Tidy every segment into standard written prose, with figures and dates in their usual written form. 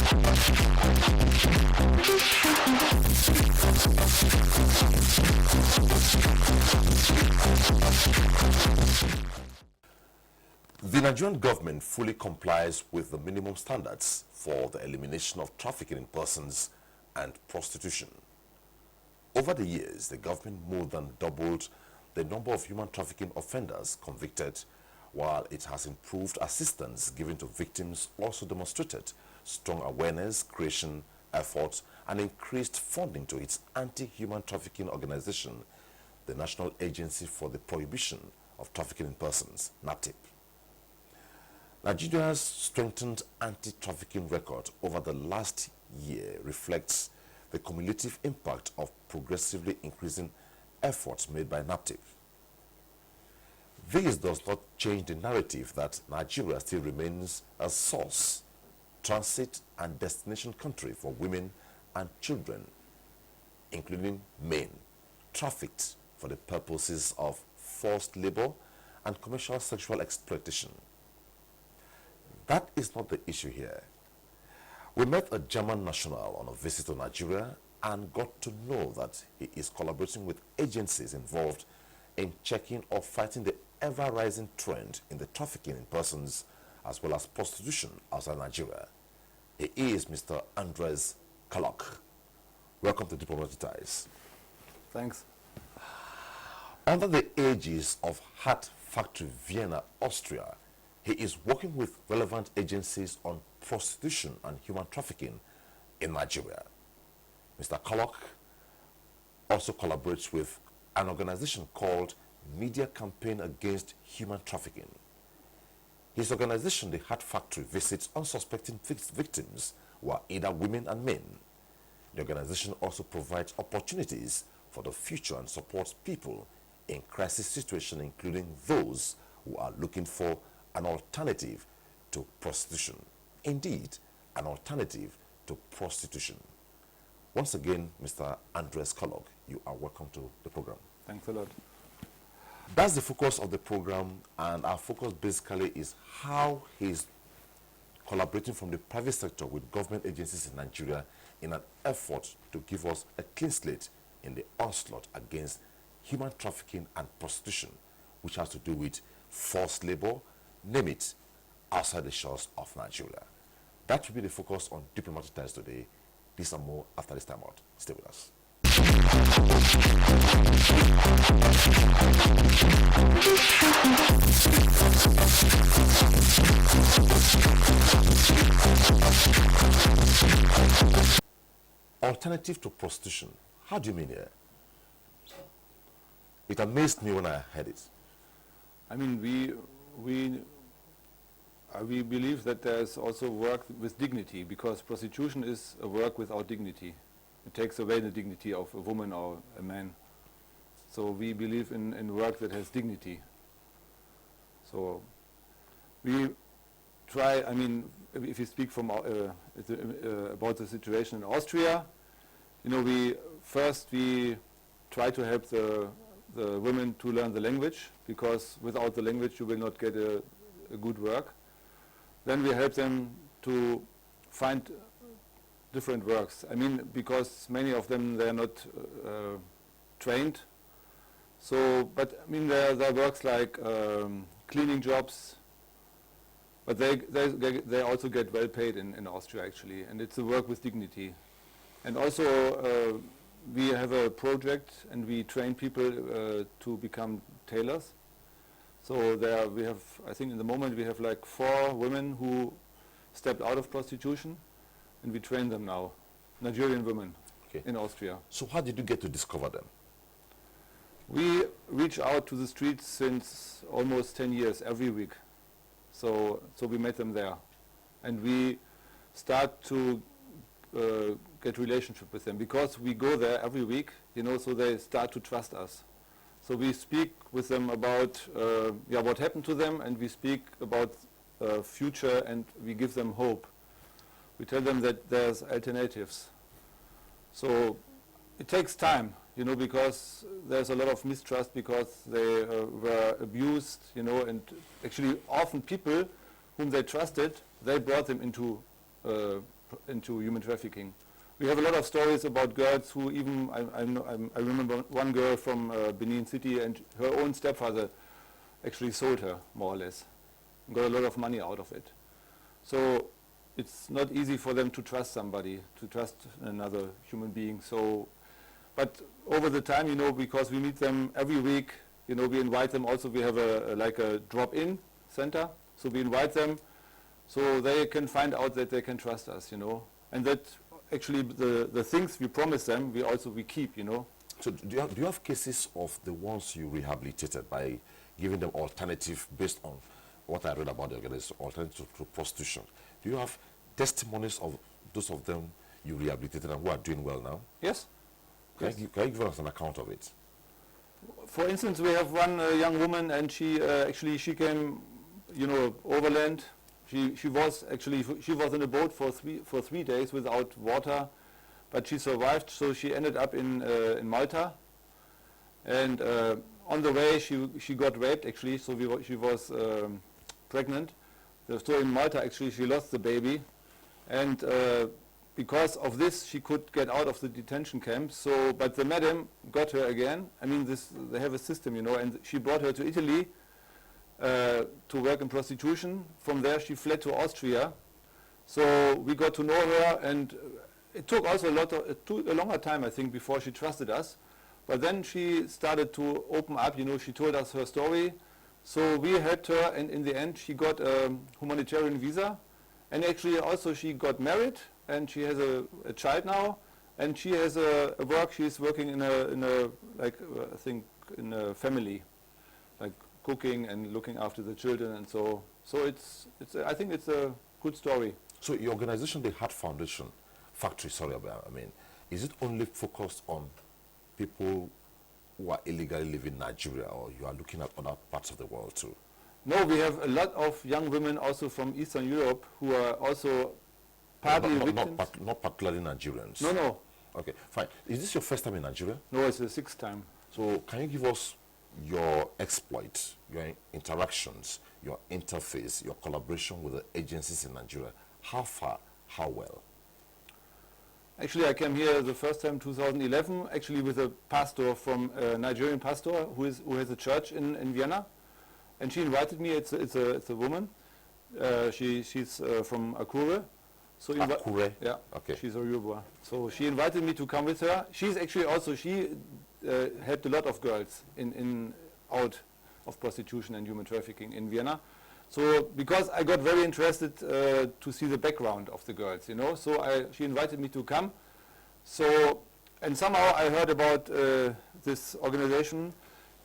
The Nigerian government fully complies with the minimum standards for the elimination of trafficking in persons and prostitution. Over the years, the government more than doubled the number of human trafficking offenders convicted, while it has improved assistance given to victims, also demonstrated strong awareness creation efforts and increased funding to its anti-human trafficking organization, the National Agency for the Prohibition of Trafficking in Persons, NATIP. Nigeria's strengthened anti-trafficking record over the last year reflects the cumulative impact of progressively increasing efforts made by NATIP. This does not change the narrative that Nigeria still remains a source, transit and destination country for women and children, including men, trafficked for the purposes of forced labor and commercial sexual exploitation. That is not the issue here. We met a German national on a visit to Nigeria and got to know that he is collaborating with agencies involved in checking or fighting the ever-rising trend in the trafficking in persons as well as prostitution outside Nigeria. He is Mr. Andres Kalok. Welcome to Diplomatic Ties. Thanks. Under the aegis of Hat Factory Vienna, Austria, he is working with relevant agencies on prostitution and human trafficking in Nigeria. Mr. Kalok also collaborates with an organization called Media Campaign Against Human Trafficking. His organization, the Hat Factory, visits unsuspecting victims who are either women and men. The organization also provides opportunities for the future and supports people in crisis situations, including those who are looking for an alternative to prostitution. Indeed, an alternative to prostitution. Once again, Mr. Andres Kalok, you are welcome to the program. Thanks a lot. That's the focus of the program, and our focus basically is how he's collaborating from the private sector with government agencies in Nigeria in an effort to give us a clean slate in the onslaught against human trafficking and prostitution, which has to do with forced labor, name it, outside the shores of Nigeria. That will be the focus on Diplomatic Ties today. This and more after this time out. Stay with us. Alternative to prostitution. How do you mean here? It amazed me when I heard it. I mean, we believe that there's also work with dignity, because prostitution is a work without dignity. It takes away the dignity of a woman or a man. So we believe in work that has dignity. So we try, I mean, if you speak from about the situation in Austria, you know, we try to help the women to learn the language, because without the language you will not get a good work. Then we help them to find different works. I mean, because many of them, they're not trained. So, but I mean, there are works like cleaning jobs, but they also get well paid in Austria actually, and it's a work with dignity. And also we have a project, and we train people to become tailors. So there we have, I think in the moment we have like 4 women who stepped out of prostitution, and we train them now, Nigerian women in Austria. So how did you get to discover them? We reach out to the streets since almost 10 years, every week. So we met them there, and we start to get relationship with them, because we go there every week, you know, so they start to trust us. So we speak with them about what happened to them, and we speak about future, and we give them hope. We tell them that there's alternatives. So it takes time, you know, because there's a lot of mistrust, because they were abused, you know, and actually often people whom they trusted, they brought them into into human trafficking. We have a lot of stories about girls who even, I remember one girl from Benin City, and her own stepfather actually sold her, more or less, got a lot of money out of it. So it's not easy for them to trust somebody, to trust another human being. So, but over the time, because we meet them every week, we invite them also. We have like a drop-in center, so we invite them so they can find out that they can trust us, and that actually the things we promise them, we keep, So do you have cases of the ones you rehabilitated by giving them alternative based on what I read about the organization, alternative to prostitution? Do you have testimonies of those of them you rehabilitated and who are doing well now? Yes. Can you give us an account of it? For instance, we have one young woman, and she came, overland. She was in a boat for 3 days without water, but she survived. So she ended up in Malta, and on the way she got raped. Actually, so she was pregnant. So in Malta, actually, she lost the baby, and because of this, she could get out of the detention camp. So, but the madam got her again. I mean, they have a system, and she brought her to Italy to work in prostitution. From there, she fled to Austria. So we got to know her, and it took also a longer time, I think, before she trusted us. But then she started to open up. She told us her story. So we helped her, and in the end, she got a humanitarian visa, and actually also she got married. And she has a child now, and she has a work. She's working in a I think in a family, like cooking and looking after the children, and so I think it's a good story. So your organization, the Heart Foundation Factory, is it only focused on people who are illegally living in Nigeria, or you are looking at other parts of the world too? No, we have a lot of young women also from Eastern Europe who are also partly victims. Not particularly Nigerians. No. Okay, fine. Is this your first time in Nigeria? No, it's the 6th time. So can you give us your exploits, your interactions, your interface, your collaboration with the agencies in Nigeria? How far? How well? Actually, I came here the first time 2011, actually with a pastor from a Nigerian pastor who has a church in Vienna, and she invited me. It's a woman. She's from Akure. So Akure? Yeah, okay. She's a Yoruba. So she invited me to come with her. She's actually also, she helped a lot of girls out of prostitution and human trafficking in Vienna. So because I got very interested to see the background of the girls, so she invited me to come. So, and somehow I heard about this organization,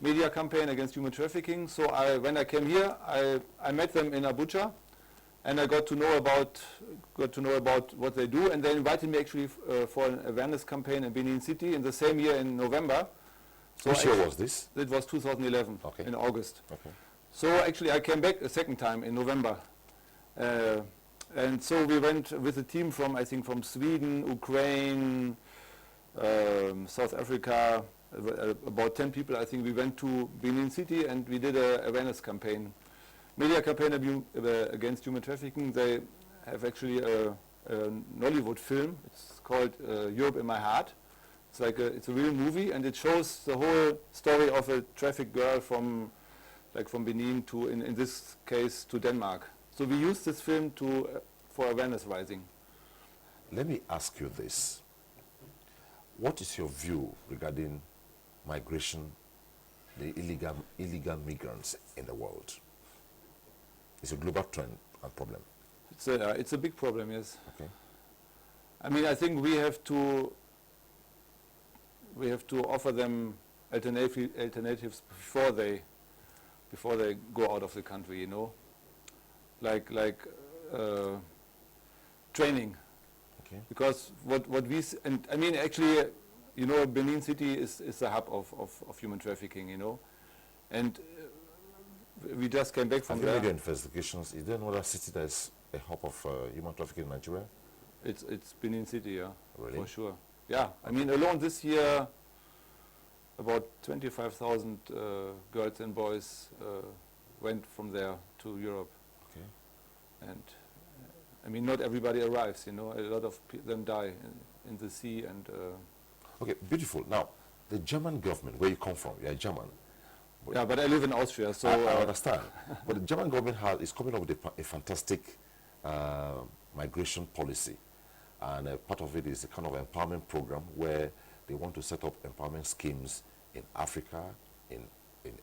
media campaign against human trafficking. So when I came here, I met them in Abuja. And I got to know about what they do, and they invited me actually for an awareness campaign in Benin City in the same year in November. So which year was this? It was 2011, okay. In August. Okay. So actually I came back a second time in November. And so we went with a team from, I think, from Sweden, Ukraine, South Africa, about 10 people. I think we went to Benin City and we did an awareness campaign. Media campaign against human trafficking. They have actually a Nollywood film. It's called Europe in My Heart. It's a real movie, and it shows the whole story of a trafficked girl from Benin to, in this case, to Denmark. So we use this film for awareness raising. Let me ask you this. What is your view regarding migration, the illegal migrants in the world? It's a global trend and problem. It's a big problem, yes. Okay. I mean, I think we have to offer them alternatives before they go out of the country, like training. Okay. Because what we and I mean actually, Benin City is the hub of human trafficking, and we just came back from there. Have you made investigations? Is there another city that is a hub of human trafficking in Nigeria? It's Benin City, yeah, really? For sure. Yeah, I mean, alone this year, about 25,000 girls and boys went from there to Europe. Okay. And I mean, not everybody arrives, you know, a lot of them die in the sea and... Okay, beautiful. Now, the German government, where you come from, you're German. yeah, but I live in Austria, so... I understand. But the German government is coming up with a fantastic migration policy. And part of it is a kind of empowerment program where they want to set up empowerment schemes in Africa, in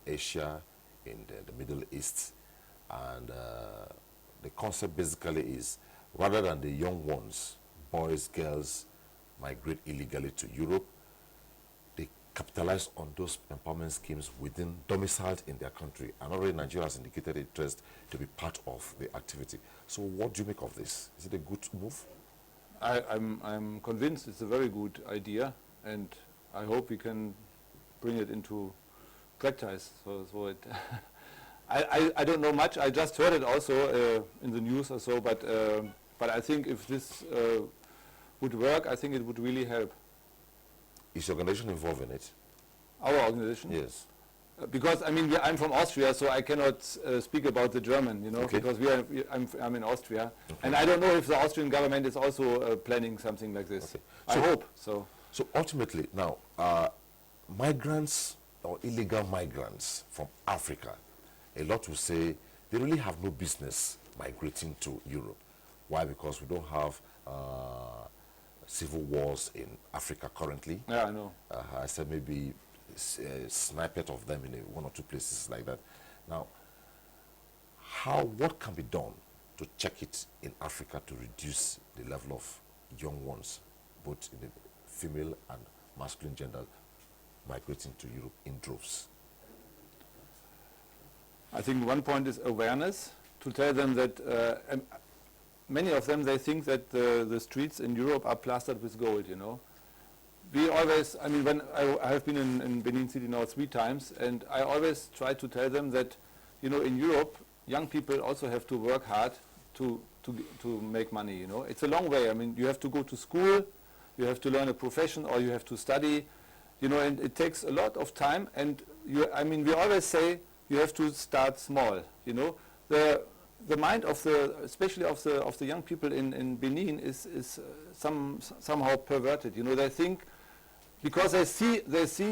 Asia, in the Middle East. And the concept basically is, rather than the young ones, boys, girls, migrate illegally to Europe, they capitalize on those empowerment schemes within domiciled in their country. And already Nigeria has indicated interest to be part of the activity. So what do you make of this? Is it a good move? I'm convinced it's a very good idea, and I hope we can bring it into practice. So it I don't know much. I just heard it also in the news or so, but I think if this would work, I think it would really help. Is your organization involved in it? Our organization? Yes. Because I mean, I'm from Austria, so I cannot speak about the German, you know, Okay. because I'm in Austria, Okay. and I don't know if the Austrian government is also planning something like this. Okay. I hope so. So ultimately, now, migrants or illegal migrants from Africa, a lot will say they really have no business migrating to Europe. Why? Because we don't have civil wars in Africa currently. Yeah, I know. I said maybe a snippet of them in one or two places like that. Now, what can be done to check it in Africa to reduce the level of young ones, both in the female and masculine gender, migrating to Europe in droves? I think one point is awareness, to tell them that many of them, they think that the streets in Europe are plastered with gold, you know. We always, I mean, when I have been in Benin City now 3 times, and I always try to tell them that, you know, in Europe, young people also have to work hard to make money, you know. It's a long way. I mean, you have to go to school, you have to learn a profession, or you have to study, you know, and it takes a lot of time. And I mean, we always say you have to start small, you know. The mind of especially of the young people in Benin is somehow perverted, you know. They think, because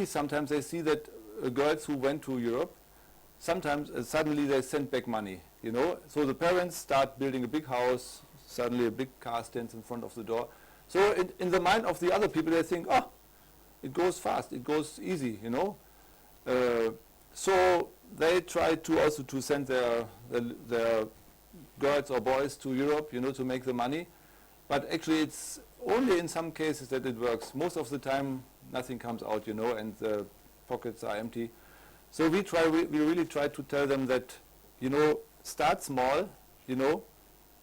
sometimes they see that girls who went to Europe, sometimes suddenly they send back money, you know. So the parents start building a big house, suddenly a big car stands in front of the door. So in the mind of the other people, they think, oh, it goes fast, it goes easy, you know. So they try to also to send their girls or boys to Europe, you know, to make the money. But actually it's only in some cases that it works. Most of the time nothing comes out, you know, and the pockets are empty. So we really try to tell them that, you know, start small, you know,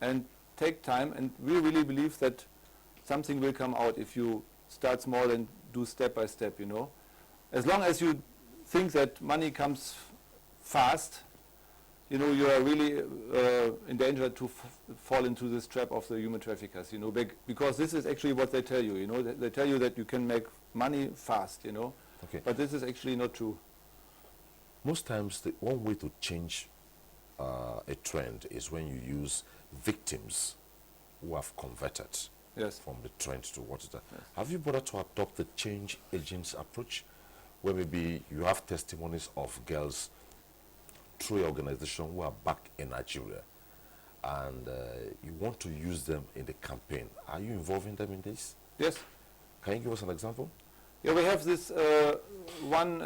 and take time. And we really believe that something will come out if you start small and do step by step, you know. As long as you think that money comes fast, you know, you are really in danger to fall into this trap of the human traffickers, you know, because this is actually what they tell you, you know. They tell you that you can make money fast, you know. Okay. But this is actually not true. Most times, the one way to change a trend is when you use victims who have converted Yes. from the trend to what is that. Yes. Have you bothered to adopt the change agents approach, where maybe you have testimonies of girls through your organization who are back in Nigeria, and you want to use them in the campaign? Are you involving them in this? Yes. Can you give us an example? Yeah, we have this one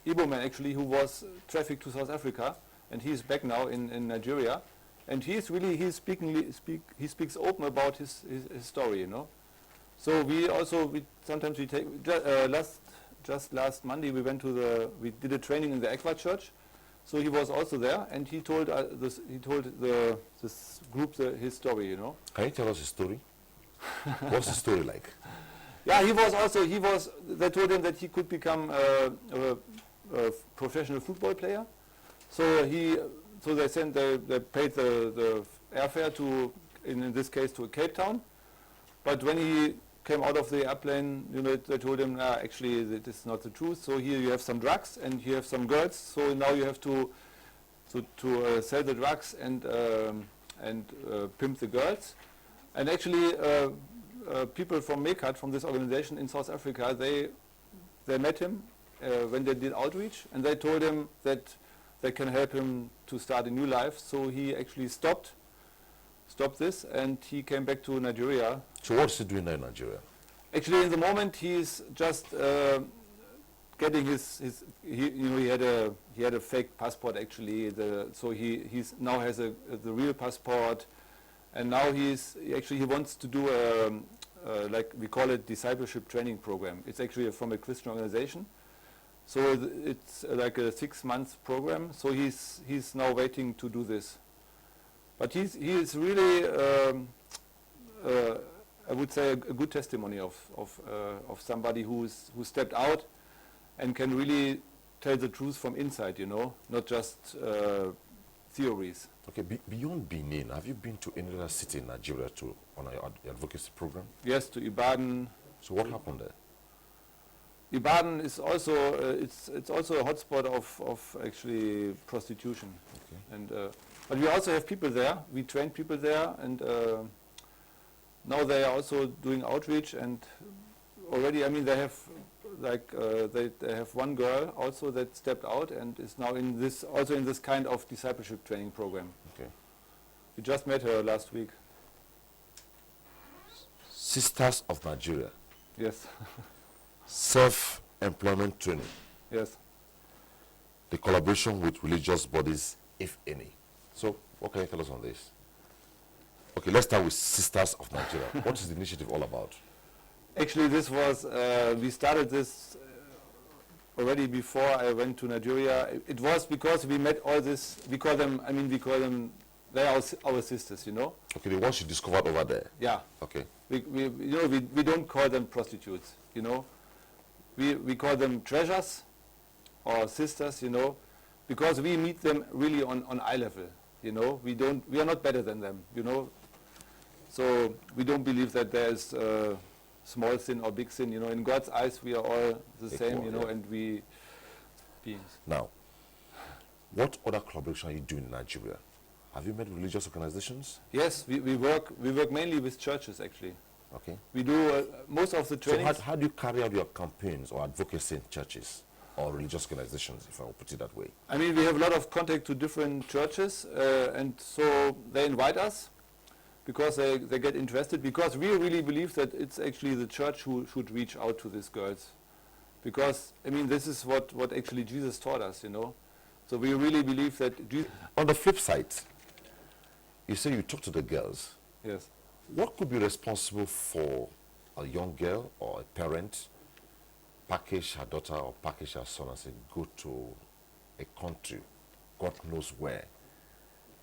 Igbo man actually who was trafficked to South Africa, and he's back now in Nigeria, and he speaks open about his story, you know. So we sometimes take just last Monday we did a training in the Equa Church, so he was also there, and he told this group his story, you know. Can you tell us his story? What's the story like? Yeah, they told him that he could become a professional football player. So they paid the airfare in this case to Cape Town. But when he came out of the airplane, you know, they told him, actually, this is not the truth. So here you have some drugs and you have some girls. So now you have to sell the drugs and and pimp the girls. And actually, people from MECAT, from this organization in South Africa, they met him when they did outreach, and they told him that they can help him to start a new life. So he actually stopped this, and he came back to Nigeria. So what's he doing now in Nigeria? Actually, in the moment, he's just getting he had a fake passport actually. So he's now has the real passport, and now he wants to do like we call it discipleship training program. It's actually from a Christian organization. So it's like a 6-month program. So he's now waiting to do this. But he is really, I would say, a good testimony of somebody who stepped out and can really tell the truth from inside, not just theories. Okay, beyond Benin, have you been to any other city in Nigeria on your advocacy program? Yes, to Ibadan. So what happened there? Ibadan is also it's also a hotspot of actually prostitution. Okay. And but we also have people there. We train people there, and now they are also doing outreach. And already, I mean, they have like they have one girl also that stepped out and is now in this kind of discipleship training program. Okay. We just met her last week. Sisters of Nigeria. Yes. Self-employment training. Yes. The collaboration with religious bodies, if any. So, what can you tell us on this? Okay, let's start with Sisters of Nigeria. What is the initiative all about? Actually, this was, we started this already before I went to Nigeria. It was because we met all this, we call them, they are our sisters, Okay, the ones you discovered over there. Yeah. Okay. We don't call them prostitutes, We call them treasures or sisters, because we meet them really on eye level, We are not better than them, So we don't believe that there's small sin or big sin, In God's eyes, we are all the same, yeah. and we beings. Now, what other collaboration are you doing in Nigeria? Have you met religious organizations? Yes, we work mainly with churches, actually. Okay. We do most of the trainings. So how do you carry out your campaigns or advocacy in churches or religious organizations, if I will put it that way? I mean, we have a lot of contact to different churches, and so they invite us because they get interested, because we really believe that it's actually the church who should reach out to these girls. Because, this is what actually Jesus taught us, So we really believe that Jesus... On the flip side, you say you talk to the girls. Yes. What could be responsible for a young girl or a parent package her daughter or package her son and say, go to a country, God knows where,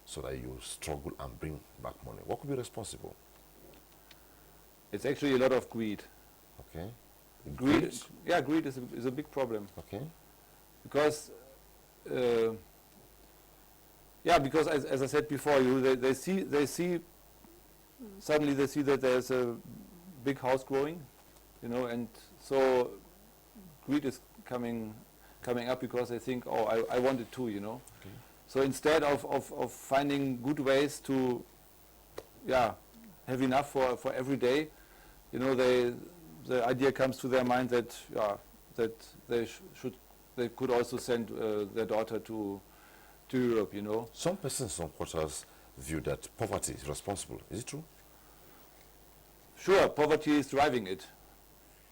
so that you struggle and bring back money? What could be responsible? It's actually a lot of greed. Okay. Greed? Yeah, greed is a big problem. Okay. Because, because as I said before, suddenly they see that there's a big house growing, and so greed is coming up because they think, oh, I want it too, Okay. So instead of finding good ways to, have enough for every day, the idea comes to their mind that they could also send their daughter to Europe, Some persons, some quarters view that poverty is responsible. Is it true? Sure, poverty is driving it.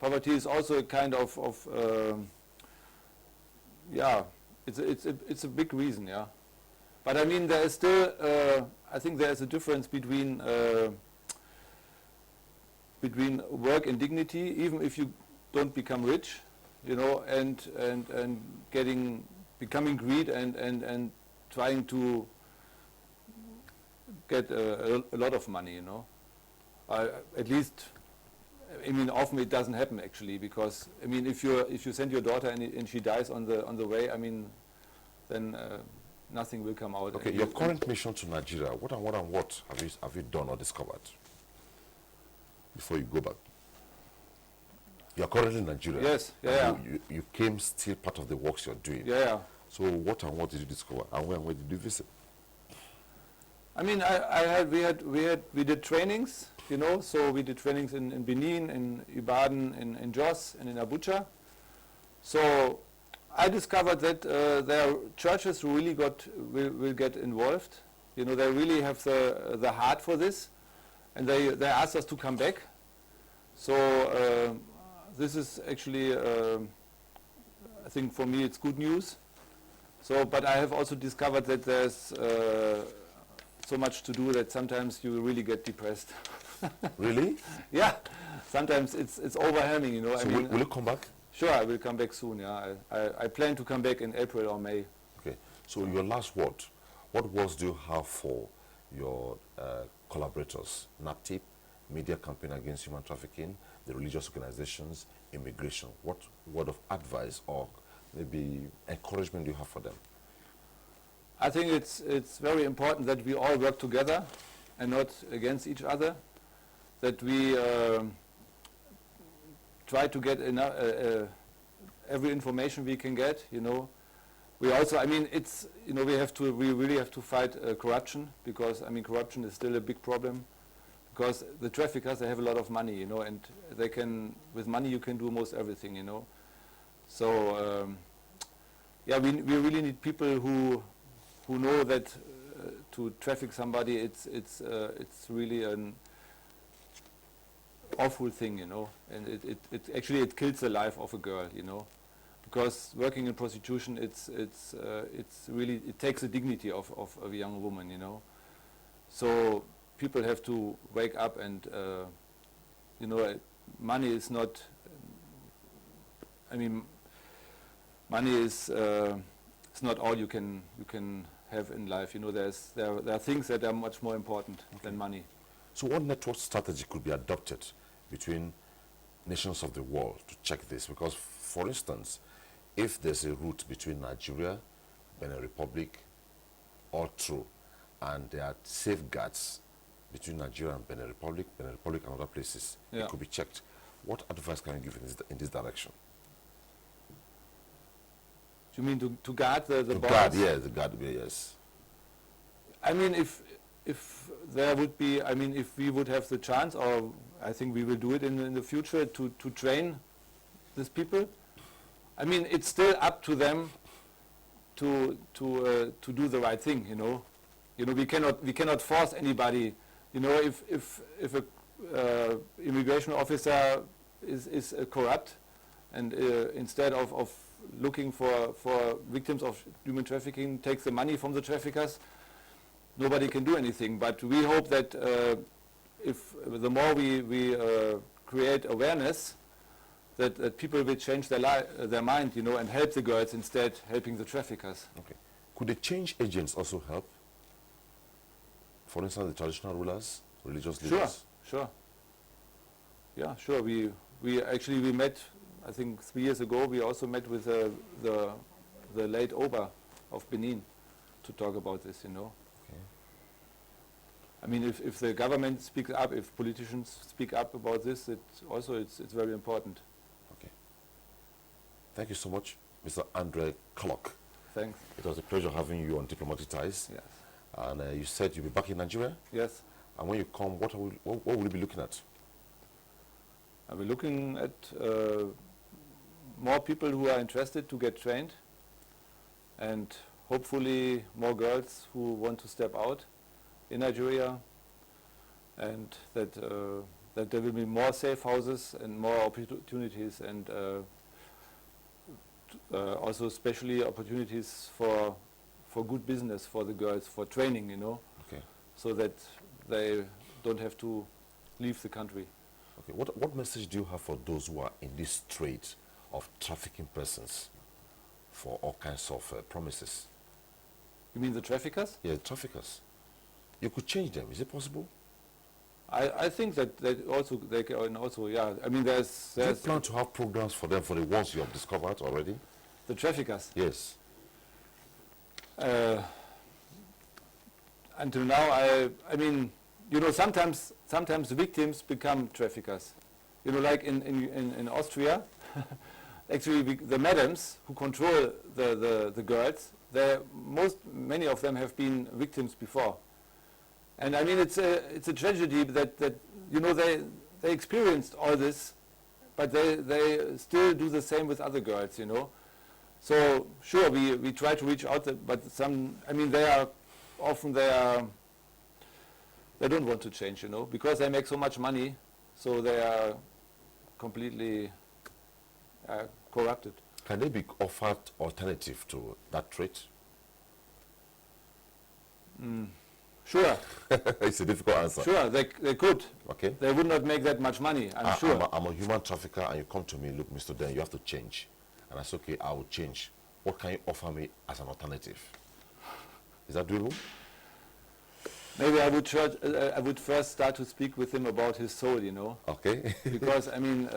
Poverty is also a kind of it's a big reason, yeah. But there is still, I think there is a difference between work and dignity, even if you don't become rich, and becoming greed and trying to get a lot of money, At least, often it doesn't happen actually, because if you send your daughter and she dies on the way, then nothing will come out. Okay, your current mission to Nigeria, what have you done or discovered before you go back? You are currently in Nigeria. Yes, yeah. You came still part of the works you're doing. Yeah. So what did you discover, and where did you visit? I mean, we did trainings, you know, so we did trainings in Benin, in Ibadan, in Jos, and in Abuja. So I discovered that there are churches who really will get involved. You know, they really have the heart for this, and they asked us to come back. So this is actually, I think for me, it's good news. So, but I have also discovered that there's so much to do that sometimes you really get depressed. Really? Yeah, sometimes it's overwhelming, you know. So I mean, will you come back? sure, I will come back soon. Yeah, I plan to come back in April or May. Okay. So your last word. What words do you have for your collaborators? NAPTIP, Media Campaign Against Human Trafficking, the religious organizations, immigration. What word of advice or maybe encouragement do you have for them? I think it's very important that we all work together and not against each other. That we try to get enough, every information we can get. You know, we also, I mean, it's, you know, we really have to fight corruption, because I mean corruption is still a big problem. Because the traffickers, they have a lot of money, you know, and they can, with money you can do almost everything, you know. So yeah, we really need people who know that to traffic somebody, it's really an awful thing, you know, and it actually kills the life of a girl, you know, because working in prostitution, it's really, it takes the dignity of a young woman, you know. So people have to wake up, and you know, money is not. I mean, money is it's not all you can have in life. You know, there are things that are much more important than money. So what network strategy could be adopted between nations of the world to check this? Because, for instance, if there's a route between Nigeria, Benin Republic, all through, and there are safeguards between Nigeria and Benin Republic and other places, yeah, it could be checked. What advice can you give in this direction? You mean to guard the borders? Guard, yeah, the guard, yes. I mean, if there would be, I mean, if we would have the chance, or I think we will do it in the future, to train these people. I mean, it's still up to them to do the right thing, you know. You know, we cannot force anybody. You know, if a immigration officer is corrupt, and instead of looking for victims of human trafficking, takes the money from the traffickers, nobody can do anything. But we hope that if the more we create awareness, that people will change their mind, you know, and help the girls instead helping the traffickers. Okay. Could the change agents also help? For instance, the traditional rulers, religious leaders? Sure. Yeah, sure. We met, I think 3 years ago, we also met with the late Oba of Benin to talk about this, you know. Okay. I mean, if the government speaks up, if politicians speak up about this, it's very important. Okay. Thank you so much, Mr. Andre Clock. Thanks. It was a pleasure having you on Diplomatic Ties. Yes. And you said you'll be back in Nigeria? Yes. And when you come, what will you be looking at? I'll be looking at more people who are interested to get trained, and hopefully more girls who want to step out in Nigeria, and that there will be more safe houses and more opportunities, and also especially opportunities for good business for the girls, for training, you know, Okay. so that they don't have to leave the country. Okay. What message do you have for those who are in this trade of trafficking persons for all kinds of promises? You mean the traffickers? Yeah, traffickers. You could change them. Is it possible? I think that they can also, yeah. I mean, there's Do you plan to have programs for them, for the ones you have discovered already? the traffickers. Yes. Until now, I mean, you know, sometimes the victims become traffickers. You know, like in Austria, actually the madams who control the girls, many of them have been victims before. And I mean, it's a tragedy that you know, they experienced all this, but they still do the same with other girls, you know. So sure, we try to reach out, but some, I mean, they don't want to change, you know, because they make so much money, so they are completely corrupted. Can they be offered alternative to that trait? Sure. It's a difficult answer. Sure, they could. Okay. They would not make that much money, I'm sure. I'm a human trafficker, and you come to me, look, Mr. Den, you have to change. And I say, okay, I will change. What can you offer me as an alternative? Is that doable? Maybe I would first start to speak with him about his soul, you know. Okay. Because I mean,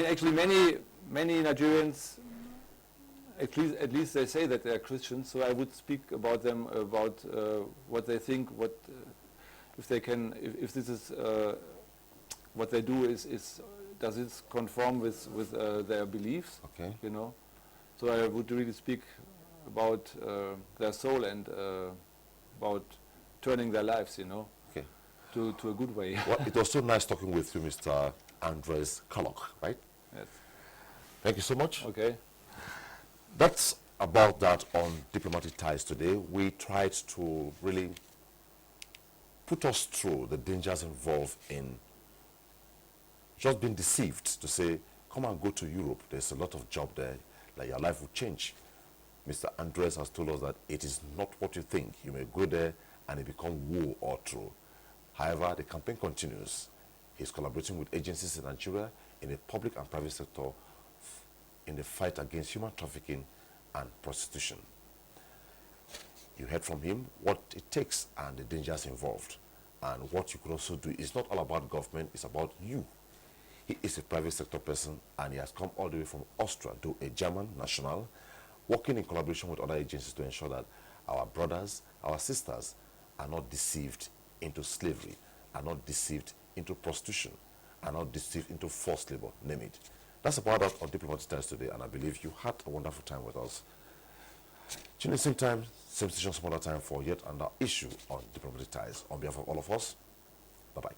actually, many Nigerians, at least they say that they are Christians. So I would speak about them, about what they think, what if they can, if this is what they do is does it conform with their beliefs? Okay. You know. So I would really speak about their soul and about turning their lives, you know, Okay. to a good way. Well, it was so nice talking with you, Mr. Andres Kalok, right? Yes. Thank you so much. Okay. That's about that on Diplomatic Ties today. We tried to really put us through the dangers involved in just being deceived to say, come and go to Europe. There's a lot of job there. Like your life will change. Mr. Andres has told us that it is not what you think. You may go there and it become woe or true. However, the campaign continues. He's collaborating with agencies in Nigeria in the public and private sector in the fight against human trafficking and prostitution. You heard from him what it takes and the dangers involved. And what you could also do is not all about government, it's about you. He is a private sector person and he has come all the way from Austria, though a German national, working in collaboration with other agencies to ensure that our brothers, our sisters are not deceived into slavery, are not deceived into prostitution, are not deceived into forced labor, name it. That's about us on Diplomatic Ties today, and I believe you had a wonderful time with us. Tune in same time, same station, some other time for yet another issue on Diplomatic Ties. On behalf of all of us, bye-bye.